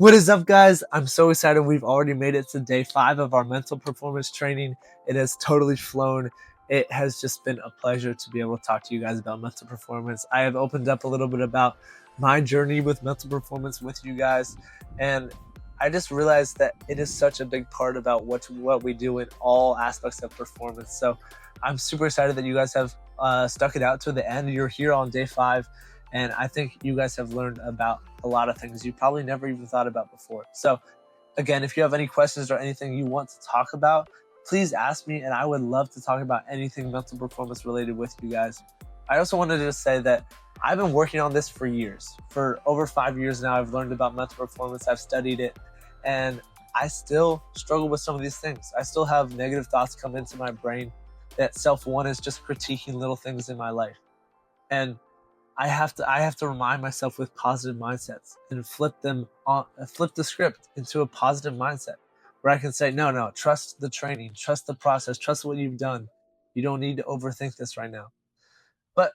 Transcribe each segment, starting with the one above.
What is up, guys? I'm so excited. We've already made it to day 5 of our mental performance training. It has totally flown. It has just been a pleasure to be able to talk to you guys about mental performance. I have opened up a little bit about my journey with mental performance with you guys, and I just realized that it is such a big part about what we do in all aspects of performance. So I'm super excited that you guys have stuck it out to the end. You're here on day 5. And I think you guys have learned about a lot of things you probably never even thought about before. So again, if you have any questions or anything you want to talk about, please ask me, and I would love to talk about anything mental performance related with you guys. I also wanted to say that I've been working on this for years. For over 5 years now, I've learned about mental performance. I've studied it, and I still struggle with some of these things. I still have negative thoughts come into my brain that self-one is just critiquing little things in my life. And I have to remind myself with positive mindsets and flip the script into a positive mindset where I can say, no, trust the training, trust the process, trust what you've done. You don't need to overthink this right now. But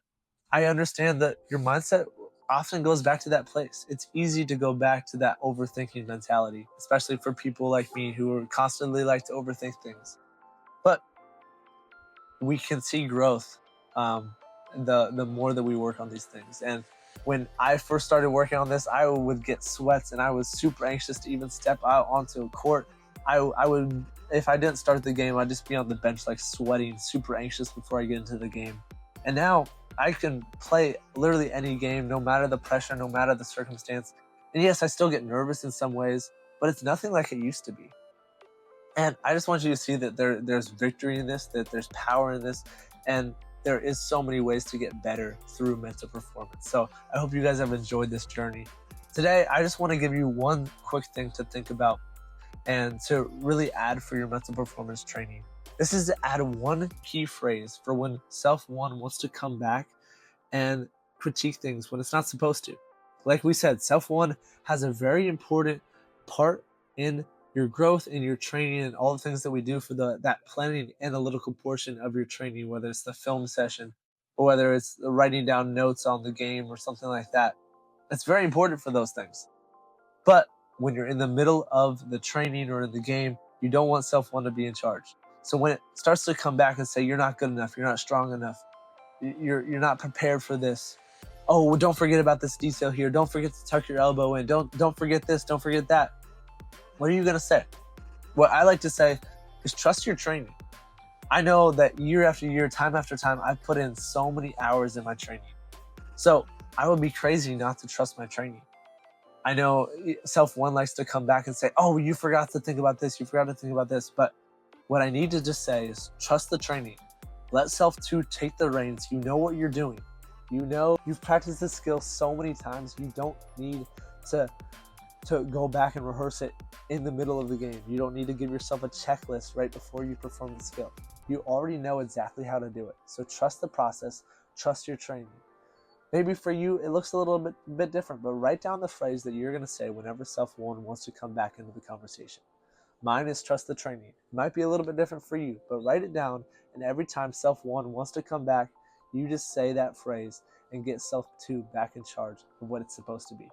I understand that your mindset often goes back to that place. It's easy to go back to that overthinking mentality, especially for people like me who are constantly like to overthink things. But we can see growth the more that we work on these things. And when I first started working on this, I would get sweats and I was super anxious to even step out onto a court. I would, if I didn't start the game, I'd just be on the bench like sweating, super anxious before I get into the game. And now I can play literally any game, no matter the pressure, no matter the circumstance. And yes, I still get nervous in some ways, but it's nothing like it used to be. And I just want you to see that there's victory in this, that there's power in this, and there is so many ways to get better through mental performance. So I hope you guys have enjoyed this journey. Today, I just want to give you one quick thing to think about and to really add for your mental performance training. This is to add one key phrase for when self-one wants to come back and critique things when it's not supposed to. Like we said, self-one has a very important part in your growth and your training and all the things that we do for that planning analytical portion of your training, whether it's the film session or whether it's writing down notes on the game or something like that. It's very important for those things. But when you're in the middle of the training or in the game, you don't want self-one to be in charge. So when it starts to come back and say, you're not good enough, you're not strong enough, you're not prepared for this. Oh, well, don't forget about this detail here. Don't forget to tuck your elbow in. Don't forget this. Don't forget that. What are you going to say? What I like to say is trust your training. I know that year after year, time after time, I've put in so many hours in my training. So I would be crazy not to trust my training. I know self-one likes to come back and say, oh, you forgot to think about this. You forgot to think about this. But what I need to just say is trust the training. Let self-two take the reins. You know what you're doing. You know you've practiced this skill so many times. You don't need to go back and rehearse it in the middle of the game. You don't need to give yourself a checklist right before you perform the skill. You already know exactly how to do it. So trust the process, trust your training. Maybe for you, it looks a little bit different, but write down the phrase that you're going to say whenever self-one wants to come back into the conversation. Mine is trust the training. It might be a little bit different for you, but write it down, and every time self-one wants to come back, you just say that phrase and get self-two back in charge of what it's supposed to be.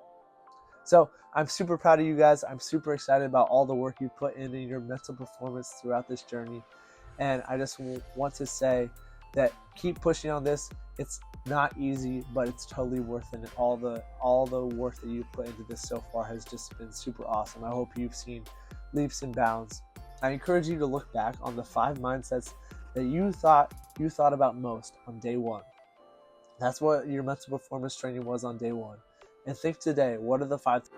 So I'm super proud of you guys. I'm super excited about all the work you put in your mental performance throughout this journey. And I just want to say that keep pushing on this. It's not easy, but it's totally worth it. And all the work that you've put into this so far has just been super awesome. I hope you've seen leaps and bounds. I encourage you to look back on the 5 mindsets that you thought about most on day 1. That's what your mental performance training was on day 1. And think today, what are the 5